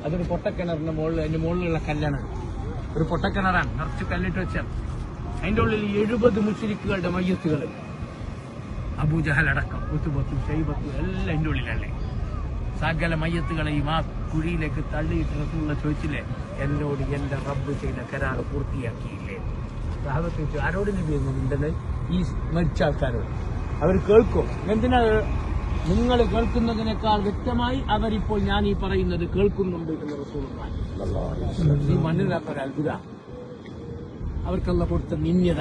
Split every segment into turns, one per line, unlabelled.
അതൊരു പൊട്ടക്കിണറിന്റെ മുകളിൽ, അതിന്റെ മുകളിലുള്ള കല്ലാണ്, ഒരു പൊട്ടക്കിണറാണ്, നിറച്ച് കല്ലിട്ട് വെച്ചാൽ. അതിന്റെ ഉള്ളിൽ 70 മുശ്രിക്കുകളുടെ മയ്യത്തുകൾ, അബൂജഹൽ അടക്കം, ഉത്ബത്തും ഷൈബത്തും എല്ലാം അതിന്റെ ഉള്ളിലല്ലേ. സകല മയ്യത്തുകളെയും ആ കുഴിയിലേക്ക് തള്ളിയിട്ട് റസൂലുള്ള ചോദിച്ചില്ലേ, എന്നോട് എന്റെ റബ്ബ് ചെയ്ത കരാർ പൂർത്തിയാക്കിയില്ലേ? സഹാബത്ത് ചോദിച്ചു, ആരോട് നബി ഉണ്ടെന്ന്? ഈ മരിച്ച ആൾക്കാരോട്. അവർ കേൾക്കും. എന്തിനാ? നിങ്ങൾ കേൾക്കുന്നതിനേക്കാൾ വ്യക്തമായി അവരിപ്പോൾ ഞാൻ ഈ പറയുന്നത് കേൾക്കുന്നുണ്ട് എന്ന് റസൂലുള്ളാഹി. ഈ മണ്ണിലാത്തൊരു അത്ഭുത, അവർക്കുള്ള കൊടുത്ത നിന്യത.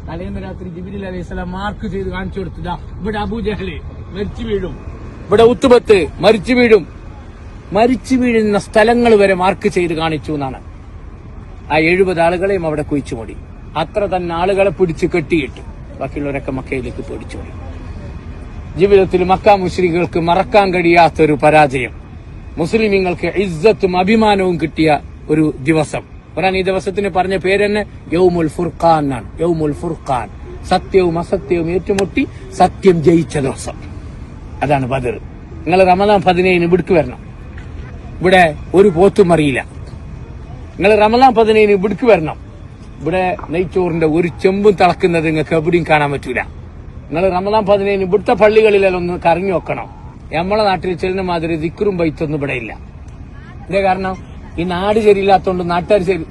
തലേന്ന് രാത്രി ജിബ്രീൽ അലൈഹിസ്സലാം മാർക്ക് ചെയ്ത് കാണിച്ചു കൊടുത്തതാ, ഇവിടെ അബൂജഹല് മരിച്ചു വീഴും, ഇവിടെ ഉത്ബത്ത് മരിച്ചു വീഴും. മരിച്ചു വീഴുന്ന സ്ഥലങ്ങൾ വരെ മാർക്ക് ചെയ്ത് കാണിച്ചു എന്നാണ്. ആ 70 ആളുകളെയും അവിടെ കുഴിച്ചു മൂടി. അത്ര തന്നെ ആളുകളെ പിടിച്ച് കെട്ടിയിട്ടു. ബാക്കിയുള്ളവരൊക്കെ മക്കയിലേക്ക് പിടിച്ചോടി. ജീവിതത്തിൽ മക്ക മുശ്രിക്കുകൾക്ക് മറക്കാൻ കഴിയാത്തൊരു പരാജയം, മുസ്ലിമീങ്ങൾക്ക് ഇസ്സത്തും അഭിമാനവും കിട്ടിയ ഒരു ദിവസം. ഖുർആൻ ഈ ദിവസത്തിന് പറഞ്ഞ പേര് തന്നെ യൗമുൽ ഫുർഖാൻ എന്നാണ്. യൗമുൽ ഫുർഖാൻ, സത്യവും അസത്യവും ഏറ്റുമുട്ടി സത്യം ജയിച്ച ദിവസം. അതാണ് ബദർ. നിങ്ങൾ റമദാൻ 17 ഇവിടേക്ക് വരണം. ഇവിടെ ഒരു പോത്തും അറിയില്ല. നിങ്ങൾ റമദാൻ 17 ഇവിടേക്ക് വരണം. ഇവിടെ നെയ്ച്ചോറിന്റെ ഒരു ചെമ്പും തിളക്കുന്നത് നിങ്ങൾക്ക് എവിടെയും കാണാൻ പറ്റൂല. നിങ്ങൾ റമദാൻ 17 ഇവിടുത്തെ പള്ളികളിലെല്ലാം ഒന്ന് കറങ്ങി നോക്കണം. നമ്മളെ നാട്ടിൽ ചെല്ലുന്ന മാതിരി ദിക്റും ബൈത്തൊന്നും ഇവിടെ ഇല്ല. ഇതേ കാരണം ഈ നാട് ശരിയില്ലാത്തോണ്ട് നാട്ടുകാർ ശരി.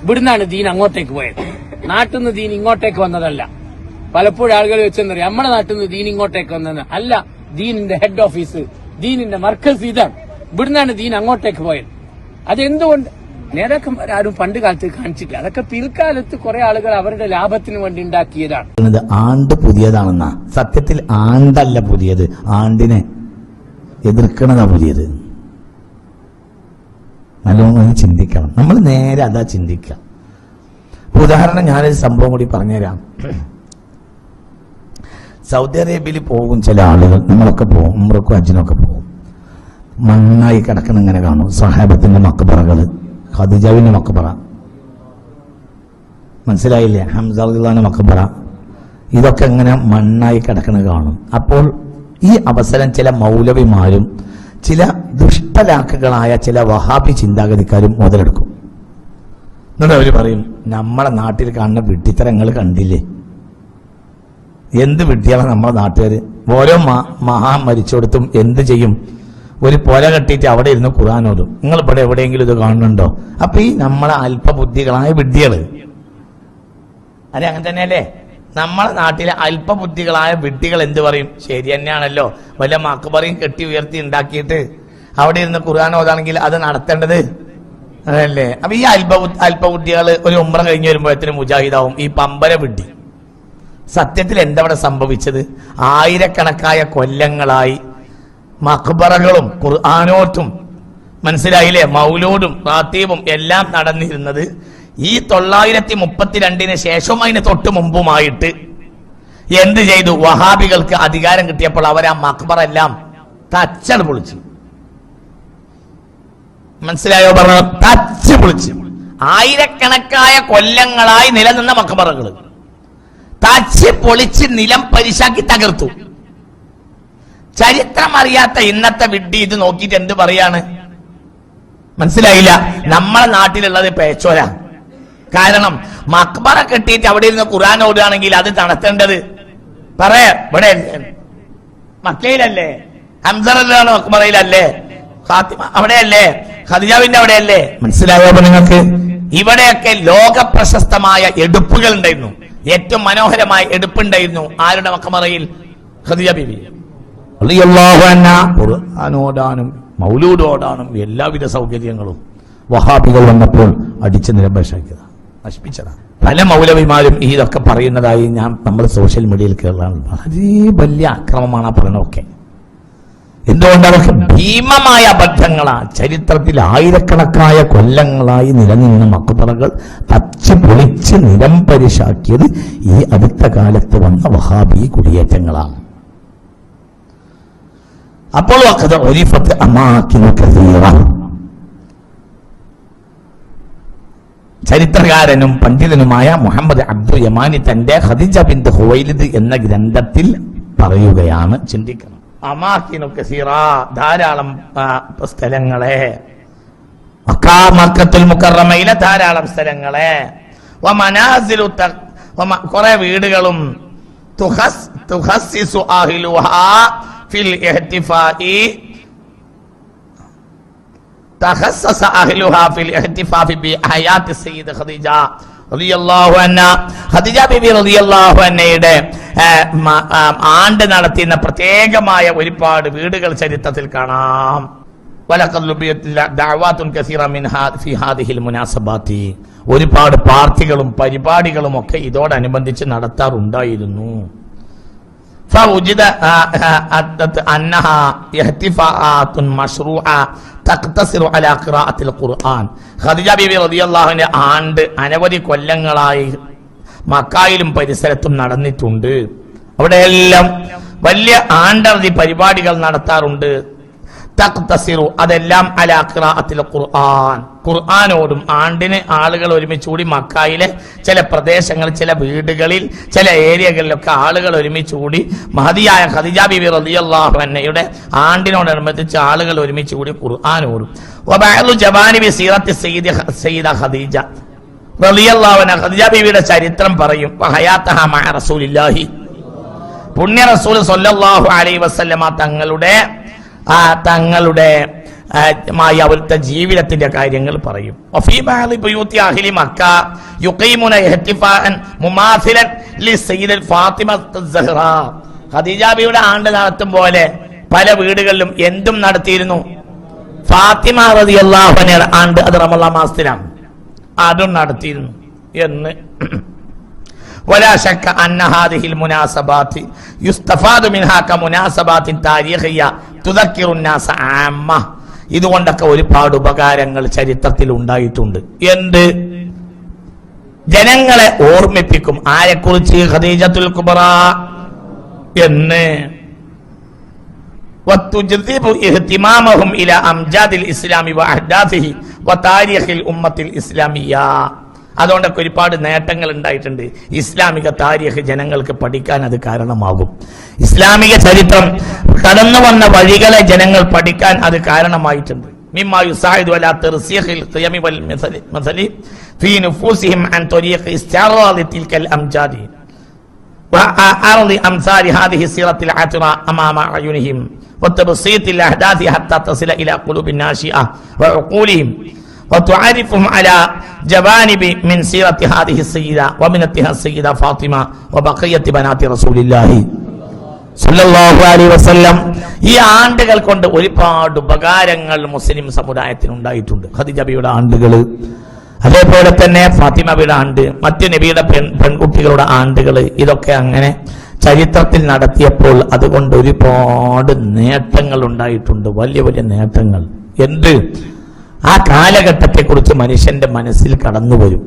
ഇവിടുന്നാണ് ദീൻ അങ്ങോട്ടേക്ക് പോയത്. നാട്ടിൽ നിന്ന് ദീൻ ഇങ്ങോട്ടേക്ക് വന്നതല്ല. പലപ്പോഴും ആളുകൾ വെച്ചെന്നറിയാം, നമ്മുടെ നാട്ടിൽ നിന്ന് ദീൻ ഇങ്ങോട്ടേക്ക് വന്നത് അല്ല. ദീനിന്റെ ഹെഡ് ഓഫീസ്, ദീനിന്റെ മർക്കസ് ഇതാണ്. ഇവിടുന്നാണ് ദീൻ അങ്ങോട്ടേക്ക് പോയത്. അതെന്തുകൊണ്ട്? നേതാക്കന്മാർ ആരും പണ്ട് കാലത്ത് കാണിച്ചിട്ടില്ല. അതൊക്കെ പിൽക്കാലത്ത് കുറെ ആളുകൾ അവരുടെ ലാഭത്തിന് വേണ്ടി ഉണ്ടാക്കിയതാണ്.
ആണ്ട് പുതിയതാണെന്നാ. സത്യത്തിൽ ആണ്ടല്ല പുതിയത്, ആണ്ടിനെ എതിർക്കണതാ പുതിയത്. നല്ലോണം ചിന്തിക്കണം. നമ്മൾ നേരെ അതാ ചിന്തിക്കുക. ഉദാഹരണം ഞാനൊരു സംഭവം കൂടി പറഞ്ഞുതരാം. സൗദി അറേബ്യയിൽ പോകും ചില ആളുകൾ, നമ്മളൊക്കെ പോകും, ഉംറക്കും ഹജ്ജിനൊക്കെ പോകും. മണ്ണായി കിടക്കുന്ന ഇങ്ങനെ കാണും. സഹാബത്തിന്റെ മക്ബറകള്, ഖദീജാവിന്റെ മക്ബറ, മനസ്സിലായില്ലേ? ഹംസ റളിയല്ലാഹുവിന്റെ മക്ബറ, ഇതൊക്കെ ഇങ്ങനെ മണ്ണായി കിടക്കുന്നത് കാണും. അപ്പോൾ ഈ അവസരം ചില മൗലവിമാരും ചില ദുഷ്ടലാക്കുകളായ ചില വഹാബി ചിന്താഗതിക്കാരും മുതലെടുക്കും. എന്നിട്ട് അവർ പറയും, നമ്മളെ നാട്ടിൽ കാണുന്ന വിഡ്ഢിത്തരങ്ങൾ കണ്ടില്ലേ? എന്ത് വിഡ്ഢിയാണ് നമ്മളെ നാട്ടുകാര്. ഓരോ മഹാ മരിച്ചെടുത്തും എന്ത് ചെയ്യും? ഒരു പൊല കെട്ടിയിട്ട് അവിടെ ഇരുന്ന് ഖുർആൻ ഓതും. നിങ്ങൾ ഇവിടെ എവിടെയെങ്കിലും ഇത് കാണുന്നുണ്ടോ? അപ്പൊ ഈ നമ്മളെ അല്പബുദ്ധികളായ വിഡ്ഢികള്, അതെ അങ്ങനെ തന്നെയല്ലേ? നമ്മളെ നാട്ടിലെ അല്പബുദ്ധികളായ വിഡ്ഢികൾ എന്ത് പറയും? ശരി തന്നെയാണല്ലോ, വല്ല മക്ബറയും കെട്ടി ഉയർത്തി ഉണ്ടാക്കിയിട്ട് അവിടെ ഇരുന്ന് ഖുർആൻ ഓതാണെങ്കിൽ അത് നടത്തേണ്ടത് അതല്ലേ? അപ്പൊ ഈ അല്പബുദ്ധികൾ ഒരു ഉംറ കഴിഞ്ഞ് വരുമ്പോഴത്തേനും മുജാഹിദാവും ഈ പമ്പര വിഡ്ഢി. സത്യത്തിൽ എന്താ അവിടെ സംഭവിച്ചത്? ആയിരക്കണക്കായ കൊല്ലങ്ങളായി മഖ്ബറകളും ഖുർആനോത്തും, മനസ്സിലായില്ലേ, മൗലൂദും റാത്തീബും എല്ലാം നടന്നിരുന്നത് ഈ 932 ശേഷവും അതിന് തൊട്ട് മുമ്പുമായിട്ട് എന്ത് ചെയ്തു? വഹാബികൾക്ക് അധികാരം കിട്ടിയപ്പോൾ അവർ ആ മഖ്ബറ എല്ലാം തച്ചട് പൊളിച്ചു. മനസ്സിലായോ? പറഞ്ഞു, തച്ച് പൊളിച്ചു. ആയിരക്കണക്കായ കൊല്ലങ്ങളായി നിലനിന്ന മഖ്ബറകൾ തച്ച് പൊളിച്ച് നിലം പരിശാക്കി തകർത്തു. ചരിത്രം അറിയാത്ത ഇന്നത്തെ വിഡ്ഢി ഇത് നോക്കിയിട്ട് എന്ത് പറയാണ്? മനസ്സിലായില്ല? നമ്മളെ നാട്ടിലുള്ളത് പേച്ചോര. കാരണം മക്ബറ കെട്ടിയിട്ട് അവിടെ ഇരുന്ന് ഖുർആൻ ഓടുകയാണെങ്കിൽ അത് നടത്തേണ്ടത് ഇവിടെ മക്കയിലല്ലേ? ഹംസറിലാണ് മക്ബറയിലല്ലേ? ഫാത്തിമ അവിടെയല്ലേ? ഖദീജാവിന്റെ അവിടെയല്ലേ? മനസ്സിലായോ നിങ്ങൾക്ക്? ഇവിടെയൊക്കെ ലോക പ്രശസ്തമായ എടുപ്പുകൾ ഉണ്ടായിരുന്നു. ഏറ്റവും മനോഹരമായ എടുപ്പുണ്ടായിരുന്നു ആരുടെ മക്ബറയിൽ? ഖദീജ ബീവി റളിയല്ലാഹു അൻഹാ. ഖുർആനോടാനും മൗലൂദോടാനും എല്ലാവിധ സൗകര്യങ്ങളും വഹാബികൾ വന്നപ്പോൾ അടിച്ചു നിലംപരിശാക്കിയതാണ്, നശിപ്പിച്ചതാണ്. പല മൗലവിമാരും ഇതൊക്കെ പറയുന്നതായി നമ്മൾ സോഷ്യൽ മീഡിയയിൽ കേൾക്കാറുണ്ട്. വളരെ വലിയ അക്രമമാണ് ആ പറയുന്നതൊക്കെ. എന്തുകൊണ്ട്? അതൊക്കെ ഭീമമായ അബദ്ധങ്ങളാണ്. ചരിത്രത്തിൽ ആയിരക്കണക്കായ കൊല്ലങ്ങളായി നിലനിന്ന മക്ബറകൾ തച്ച് പൊളിച്ച് നിലംപരിശാക്കിയത് ഈ അടുത്ത കാലത്ത് വന്ന വഹാബി കുടിയേറ്റങ്ങളാണ്. അപ്പോൾ ചരിത്രകാരനും പണ്ഡിതനുമായ മുഹമ്മദ് അബ്ദുൽ യമാനി തന്റെ ഖദീജ ബിൻത് ഖുവൈലിദ് എന്ന ഗ്രന്ഥത്തിൽ പറയുകയാണ്, ചിന്തിക്കണം. അമാക്കിനു കസീറ, ധാരാളം സ്ഥലങ്ങളെ മക്കത്തുൽ മുക്കറമയിലെ ധാരാളം സ്ഥലങ്ങളെ കുറെ വീടുകളും തുഖസ്സിസു അഹ്ലുഹാ ഫിൽ ഇഹ്തിഫാഇ തഖസ്സസ അഹ്ലുഹാ ഫിൽ ഇഹ്തിഫാഇ ബി ഹയാത്തി സയ്യിദ ഖദീജ റളിയല്ലാഹു അൻഹാ. ഖദീജ ബീബി റളിയല്ലാഹു അൻഹയുടെ ആണ്ട് നടത്തിയ പ്രത്യേകമായ ഒരുപാട് വീടുകൾ ചരിത്രത്തിൽ കാണാം. ഒരുപാട് പാർട്ടികളും പരിപാടികളും ഒക്കെ ഇതോടനുബന്ധിച്ച് നടത്താറുണ്ടായിരുന്നു. ഖദീജ ബീബി റളിയല്ലാഹുവിന്റെ ആണ്ട് അനവധി കൊല്ലങ്ങളായി മക്കായിലും പരിസരത്തും നടന്നിട്ടുണ്ട്. അവിടെയെല്ലാം വലിയ ആണ്ടവധി പരിപാടികൾ നടത്താറുണ്ട്. തഖ്തസിറു, അതെല്ലാം അലാ ഖിറാഅത്തിൽ ഖുർആൻ, ഖുർആനോടും. ആണ്ടിന് ആളുകൾ ഒരുമിച്ചുകൂടി മക്കായിലെ ചില പ്രദേശങ്ങൾ, ചില വീടുകളിൽ, ചില ഏരിയകളിലൊക്കെ ആളുകൾ ഒരുമിച്ചുകൂടി മഹദിയായ ഖദീജ ബീബി റളിയല്ലാഹു അൻഹയുടെ ആണ്ടിനോടനുബന്ധിച്ച് ആളുകൾ ഒരുമിച്ചുകൂടി ഖുർആനോടും. വബഅദു ജവാനിബി സീറത്തി സയ്യിദ ഖദീജ റളിയല്ലാഹു അൻഹ, ഖദീജ ബീവിയുടെ ചരിത്രം പറയും. വഹയാതഹ മഅ റസൂലില്ലാഹി, പുണ്യ റസൂൽ സ്വല്ലല്ലാഹു അലൈഹി വസല്ലമ തങ്ങളുടെ അവിടുത്തെ ജീവിതത്തിന്റെ കാര്യങ്ങൾ പറയും. ഖദീജ ബീവിയുടെ ആണ്ട് നടത്തും പോലെ പല വീടുകളിലും എന്തും നടത്തിയിരുന്നു. ഫാത്തിമ റളിയല്ലാഹു അൻഹയുടെ ആണ്ട് അത് റമളാൻ മാസത്തിലാണ്, അതും നടത്തിയിരുന്നു എന്ന്. ولا شك أن هذه المناسبات يستفاد منها كمناسبات تاريخية تذكر الناس عامة. ഇതുകൊണ്ടൊക്കെ ഒരുപാട് ഉപകാരങ്ങൾ ചരിത്രത്തിൽ ഉണ്ടായിട്ടുണ്ട്. എന്ത്? ജനങ്ങളെ ഓർമ്മിപ്പിക്കും. ആരെക്കുറിച്ച്? ഖദീജത്തുൽ കുബ്ര എന്ന്. وتجذب اهتمامهم إلى أمجاد الإسلام وأحداثه وتاريخ الأمة الإسلامية. അതുകൊണ്ടൊക്കെ ഒരുപാട് നേട്ടങ്ങൾ ഉണ്ടായിട്ടുണ്ട്. ഇസ്ലാമിക താരീഖ് ജനങ്ങൾക്ക് പഠിക്കാൻ അത് കാരണമാകും. ഇസ്ലാമിക ചരിത്രം കടന്നു വന്ന വഴികളെ ജനങ്ങൾ പഠിക്കാൻ അത് കാരണമായിട്ടുണ്ട്. മിമ്മാ യുസായിദു അലാ തർസീഖിൽ ഖിയമി വൽ മസലി ഫീ നുഫൂസിഹിം അൻ ത്വരീഖി ഇസ്തിഅറാദി തിൽകൽ അംജാദി വഅർളി അംസാരി ഹാദിഹി സിറത്തിൽ അത്റ അമാമ അയുനിഹിം വതബ്സീത് അൽ അഹ്ദാഥി ഹത്താ തസില ഇലാ ഖുലൂബിൻ നാശിഅ വഉഖൂലിഹിം وتعرفهم على جوانب من سيرة هذه السيدة ومنتها السيدة فاطمة وبقية بنات رسول الله സല്ലല്ലാഹു അലൈഹി വസല്ലം. ഈ ആണ്ടുകൾ കൊണ്ട് ഒരുപാട് ഉപകാരങ്ങൾ മുസ്ലിം സമുദായത്തിന് ഉണ്ടായിട്ടുണ്ട്. ഖദീജ ബിയുടെ ആണ്ടുകൾ, അതേപോലെ തന്നെ ഫാത്തിമ ബിയുടെ ആണ്ട്, മറ്റു നബിയുടെ പെൺകുട്ടികളുടെ ആണ്ടുകൾ, ഇതൊക്കെ അങ്ങനെ ചരിത്രത്തിൽ നടത്തിയപ്പോൾ അതുകൊണ്ട് ഒരുപാട് നേട്ടങ്ങൾ ഉണ്ടായിട്ടുണ്ട്. വലിയ വലിയ നേട്ടങ്ങൾ. എന്ത്? ആ കാലഘട്ടത്തെ കുറിച്ച് മനുഷ്യന്റെ മനസ്സിൽ കടന്നു വരും.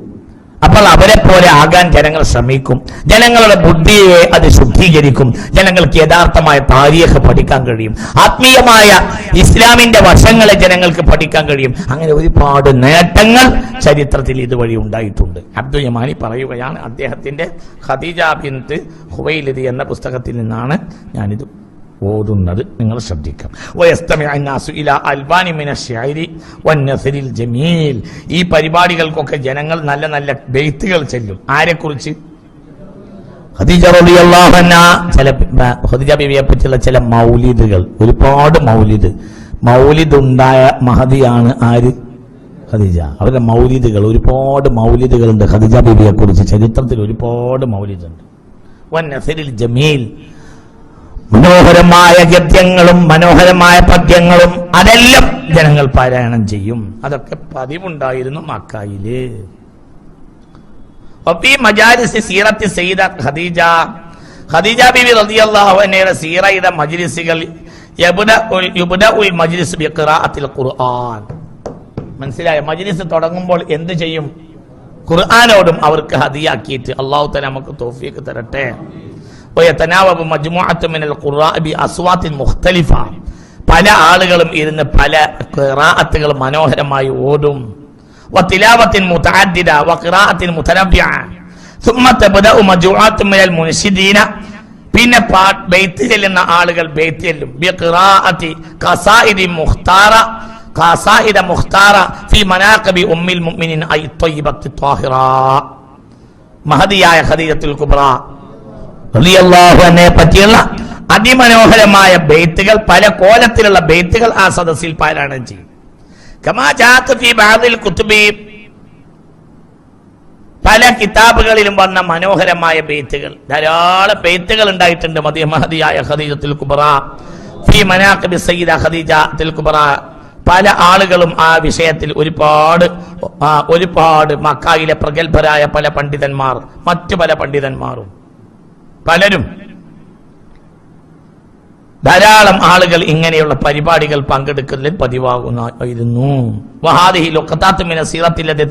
അപ്പോൾ അവരെ പോലെ ആകാൻ ജനങ്ങൾ ശ്രമിക്കും. ജനങ്ങളുടെ ബുദ്ധിയെ അത് ശുദ്ധീകരിക്കും. ജനങ്ങൾക്ക് യഥാർത്ഥമായ താരീഖ് പഠിക്കാൻ കഴിയും. ആത്മീയമായ ഇസ്ലാമിന്റെ വശങ്ങളെ ജനങ്ങൾക്ക് പഠിക്കാൻ കഴിയും. അങ്ങനെ ഒരുപാട് നേട്ടങ്ങൾ ചരിത്രത്തിൽ ഇതുവഴി ഉണ്ടായിട്ടുണ്ട്. അബ്ദുൽ യമാനി പറയുകയാണ്, അദ്ദേഹത്തിന്റെ ഖദീജ ബിൻത് ഖുവൈലിദ് എന്ന പുസ്തകത്തിൽ നിന്നാണ് ഞാനിത് ഓതുന്നത്. നിങ്ങൾ ശ്രദ്ധിക്കാം. ഈ പരിപാടികൾക്കൊക്കെ ജനങ്ങൾ നല്ല നല്ല ബെയ്ത്തുകൾ ചെല്ലും. ആരെക്കുറിച്ച്? ഖദീജ റളിയല്ലാഹു അൻഹാ. ഖദീജ ബീവിയെ പറ്റിയുള്ള ചില മൗലിദുകൾ, ഒരുപാട് മൗലിദ് ഉണ്ടായ മഹദിയാണ് ആര്? ഖദീജ. അവരുടെ മൗലിദുകൾ, ഒരുപാട് മൗലിദുകളുണ്ട് ഖദീജ ബീവിയെ കുറിച്ച്. ചരിത്രത്തിൽ ഒരുപാട് മൗലിദുണ്ട്. വന്നസരിൽ ജമീൽ, മനോഹരമായ ഗദ്യങ്ങളും മനോഹരമായ പദ്യങ്ങളും അതെല്ലാം ജനങ്ങൾ പാരായണം ചെയ്യും. അതൊക്കെ പതിവുണ്ടായിരുന്നു മക്കായില്. ഖദീജ ബീവി റളിയല്ലാഹു അൻഹയുടെ സീറയുടെ മജ്ലിസുകൾ യുബ്ദഉൽ മജ്ലിസ് ബിഖിറാഅത്തിൽ ഖുർആൻ. മനസ്സിലായ? മജ്ലിസ് തുടങ്ങുമ്പോൾ എന്ത് ചെയ്യും? ഖുർആനോടും അവർക്ക് ഹദിയാക്കിയിട്ട്. അല്ലാഹു തആല നമുക്ക് തൗഫീഖ് തരട്ടെ. ويتناوب مجموعة من القراء بأصوات مختلفة. പല ആളുകളും ഇരുന്ന് പല ഖിറാഅത്തുകൾ മനോഹരമായി ഓതും. وتلاوة متعددة وقراءة متنوعة. ثم تبدأ مجموعة من المنشدين. പിന്നെ ബെയ്ത്ത് ചെല്ലുന്ന ആളുകൾ ബെയ്ത്ത് ചെല്ലും. ബിഖിറാഅത്തി ഖസായിദി മുഖ്താറ. ഖാസായിദ മുഖ്താറ ഫീ മനാഖിബി ഉമ്മിൽ മുഅ്മിനീൻ ഐ ത്വയ്യിബത്തി ത്വാഹിറ. മഹദിയായ ഖദീജത്തുൽ കുബ്ര റളിയല്ലാഹു അൻഹയെ പറ്റിയുള്ള അതിമനോഹരമായ ബൈത്തുകൾ, പല കോലത്തിലുള്ള ബൈത്തുകൾ ആ സദസ്സിൽ പാരായണം ചെയ്യും. കമാ ജാഅത ഫീ ബഅദിൽ കുതുബി, പല കിതാബുകളിലും വന്ന മനോഹരമായ ബൈത്തുകൾ, ധാരാളം ബൈത്തുകൾ ഉണ്ടായിട്ടുണ്ട്. മഹദിയായ ഖദീജത്തുൽ കുബ്ര ഫീ മനാഖിബി സയ്യിദ ഖദീജത്തുൽ കുബ്ര. പല ആളുകളും ആ വിഷയത്തിൽ ഒരുപാട് മക്കായിലെ പ്രഗത്ഭരായ പല പണ്ഡിതന്മാർ, മറ്റു പല പണ്ഡിതന്മാരും, പലരും, ധാരാളം ആളുകൾ ഇങ്ങനെയുള്ള പരിപാടികൾ പങ്കെടുക്കുന്നതിൽ പതിവാകുന്നു. വഹാദിഹി ലുഖതാത്തു മിന സീറത്തില്ലതി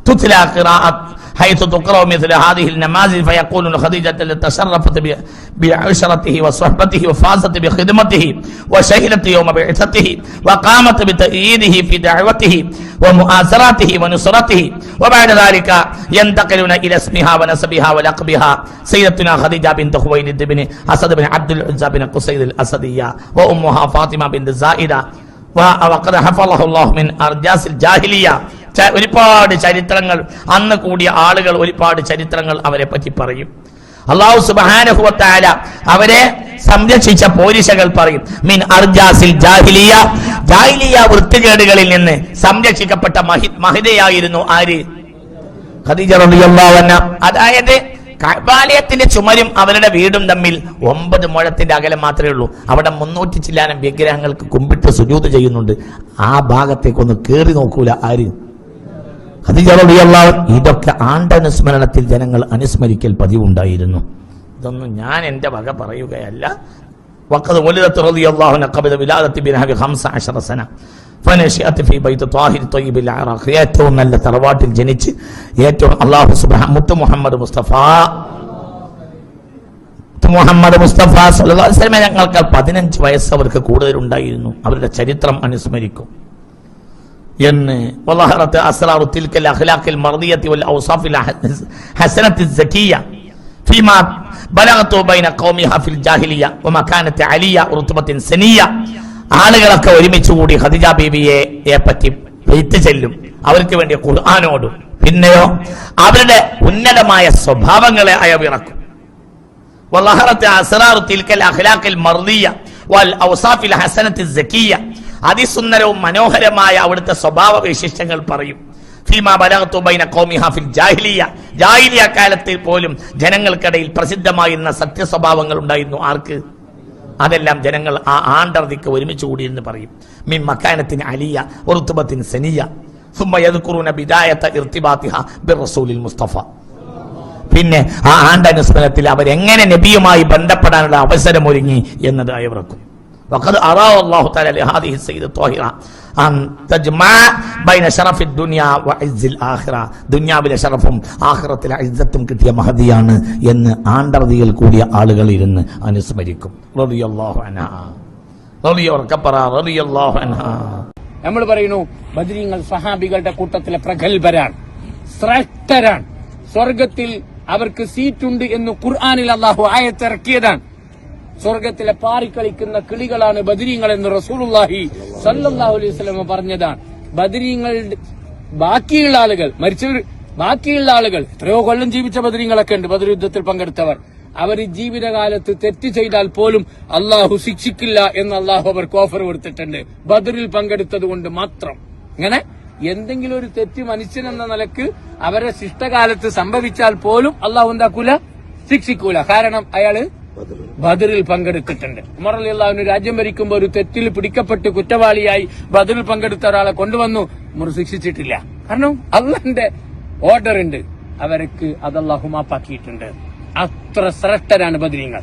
തുത്ലാ ഖിറാഅത്ത് حيث تقرأ مثل هذه النماذج فيقول خديجة تشرفت بعشرته وصحبته وفازت بخدمته وشهدت يوم بعثته وقامت بتأييده في دعوته ومؤازراته ونصرته. وبعد ذلك ينتقلون إلى اسمها ونسبها ولقبها سيدتنا خديجة بنت خويلد بن أسد بن عبد العزى بن قصيد الأسدية وأمها فاطمة بنت زائدة وقد حفظه الله من أرجاس الجاهلية. ഒരുപാട് ചരിത്രങ്ങൾ, അന്ന് കൂടിയ ആളുകൾ ഒരുപാട് ചരിത്രങ്ങൾ അവരെ പറ്റി പറയും. അല്ലാഹു സുബ്ഹാനഹു വ തആല അവരെ സംരക്ഷിച്ച പോരിശകൾ പറയും. മിൻ അർജാസിൽ ജാഹിലിയ, ജാഹിലിയ വൃത്തികേടുകളിൽ നിന്ന് സംരക്ഷിക്കപ്പെട്ട മഹിതയായിരുന്നു ആര്? ഖദീജ റളിയല്ലാഹു അൻഹ. അതായത് കഅബാലയത്തിന്റെ ചുമരും അവരുടെ വീടും തമ്മിൽ 9 മുഴത്തിന്റെ അകലം മാത്രമേ ഉള്ളൂ. അവിടെ 300 ചില്ലാനം വിഗ്രഹങ്ങൾക്ക് കുമ്പിട്ട് സുജൂദ് ചെയ്യുന്നുണ്ട്. ആ ഭാഗത്തേക്കൊന്ന് കേറി നോക്കൂല ആര്? ഖദീജ റളിയല്ലാഹു അൻഹ. ഇതൊക്കെ ആണ്ടനുസ്മരണത്തിൽ ജനങ്ങൾ അനുസ്മരിക്കൽ പതിവുണ്ടായിരുന്നു. ഇതൊന്നും ഞാൻ എന്റെ വക പറയുകയല്ല. വഖദ് വലിദത്ത് റളിയല്ലാഹു അൻഹ ഖബല വിലാദത്തി ബിനഹി 15 സന ഫനശഅത് ഫീ ബൈത്ത് ത്വാഹിർ ത്വയ്യിബിൽ അറാഖ്. ഏറ്റവും നല്ല തറവാട്ടിൽ ജനിച്ച് ഏറ്റവും അല്ലാഹു സുബ്ഹാനഹു മുത്ത് മുഹമ്മദ് മുസ്തഫ സല്ലല്ലാഹു അലൈഹി വസല്ലം ഞങ്ങൾക്ക് 15 വയസ്സ് അവർക്ക് കൂടുതലുണ്ടായിരുന്നു. അവരുടെ ചരിത്രം അനുസ്മരിക്കും എന്ന് വലഹറത്ത് അസ്റാറു തിൽകൽ അഖ്ലാഖിൽ മർദിയത്തി വൽ ഔസാഫിൽ ഹസനത്തി സക്കിയ ഫീമാ ബലഗതു ബൈന ഖൗമിഹാ ഫിൽ ജാഹിലിയ വമകാനത്ത് അലിയ റുത്ബത്തിൻ സനിയ. ആളുകളൊക്കെ ഒരുമിച്ച് കൂടി ഖദീജ ബീവിയെ പറ്റി എഴുത്ത് ചെല്ലും, അവർക്ക് വേണ്ടി ഖുർആനോടും. പിന്നെയോ അവരുടെ ഉന്നതമായ സ്വഭാവങ്ങളെ അയവിറക്കും. വലഹറത്ത് അസ്റാറു തിൽകൽ അഖ്ലാഖിൽ മർദിയ വൽ ഔസാഫിൽ ഹസനത്തി സക്കിയ. അതിസുന്ദരവും മനോഹരമായ അവിടുത്തെ സ്വഭാവ വൈശിഷ്ട്യങ്ങൾ പറയും. ഫീമാ ബലഗതു ബൈന ഖൗമിഹാ ഫിൽ ജാഹിലിയ, ജാഹിലിയ കാലത്തിൽ പോലും ജനങ്ങൾക്കിടയിൽ പ്രസിദ്ധമായിരുന്ന സത്യസ്വഭാവങ്ങൾ ഉണ്ടായിരുന്നു. ആർക്ക്? അതെല്ലാം ജനങ്ങൾ ആ ആണ്ടർദിക്ക് ഒരുമിച്ച് കൂടിയെന്ന് പറയും. മിൻ മക്കാനത്തിൻ അലിയ റുത്ബത്തിൻ സനിയ സുമ്മ യദ്കുറൂന ബിദായത ഇർതിബാതിഹാ ബിർറസൂലിൽ മുസ്തഫ. പിന്നെ ആ ആണ്ടനുസ്മരണത്തിൽ അവരെങ്ങനെ നബിയുമായി ബന്ധപ്പെടാനുള്ള അവസരം ഒരുങ്ങി എന്നത് അയവിറക്കും. وقد أراه الله تعالى لهذه السيدة الطاهرة أن تجمع بين شرف الدنيا وعز الآخرة. ദുനിയാവിലെ ഷറഫും ആഖിറത്തിലെ ഇസ്സത്തും കിട്ടിയ മഹദിയാണ് എന്ന് ആണ്ടർദിയിൽ കൂടിയ ആളുകൾ ഇരുന്ന് അനുസ്മരിക്കും. റളിയല്ലാഹു അൻഹാ, റളിയല്ലാഹു അൻഹാ.
നമ്മൾ പറയുന്നു ബദരീങ്ങൾ സഹാബികളുടെ കൂട്ടത്തിലെ പ്രഗത്ഭരാണ്, ശ്രേഷ്ഠരാണ്. സ്വർഗത്തിൽ അവർക്ക് സീറ്റുണ്ട് എന്ന് ഖുർആനിൽ അല്ലാഹു ആയത്തിറക്കിയതാണ്. സ്വർഗത്തിലെ പാറിക്കളിക്കുന്ന കിളികളാണ് ബദരീങ്ങൾ എന്ന് റസൂലുള്ളാഹി സല്ലല്ലാഹു അലൈഹി വസല്ലം പറഞ്ഞതാണ്. ബദരീങ്ങൾ ബാക്കിയുള്ള ആളുകൾ, മരിച്ചവർ ബാക്കിയുള്ള ആളുകൾ, എത്രയോ കൊല്ലം ജീവിച്ച ബദരീങ്ങളൊക്കെ ഉണ്ട്, ബദർ യുദ്ധത്തിൽ പങ്കെടുത്തവർ. അവർ ജീവിതകാലത്ത് തെറ്റ് ചെയ്താൽ പോലും അള്ളാഹു ശിക്ഷിക്കില്ല എന്ന് അള്ളാഹു അവർക്ക് ഓഫർ കൊടുത്തിട്ടുണ്ട്, ബദറിൽ പങ്കെടുത്തത് കൊണ്ട് മാത്രം. ഇങ്ങനെ എന്തെങ്കിലും ഒരു തെറ്റ് മനുഷ്യനെന്ന നിലക്ക് അവരെ ശിഷ്ടകാലത്ത് സംഭവിച്ചാൽ പോലും അള്ളാഹു എന്താക്കൂല? ശിക്ഷിക്കൂല. കാരണം അയാള് ബദറിൽ പങ്കെടുത്തിട്ടുണ്ട്. ഉമർ റളിയല്ലാഹു അൻഹു രാജ്യം ഭരിക്കുമ്പോൾ ഒരു തെറ്റിൽ പിടിക്കപ്പെട്ട് കുറ്റവാളിയായി ബദറിൽ പങ്കെടുത്ത ഒരാളെ കൊണ്ടുവന്നു. ഉമർ ശിക്ഷിച്ചിട്ടില്ല. കാരണം അള്ളാന്റെ ഓർഡർ ഉണ്ട്, അവർക്ക് അത് അല്ലാഹു മാപ്പാക്കിയിട്ടുണ്ട്. അത്ര ശ്രേഷ്ഠരാണ് ബദരീങ്ങൾ.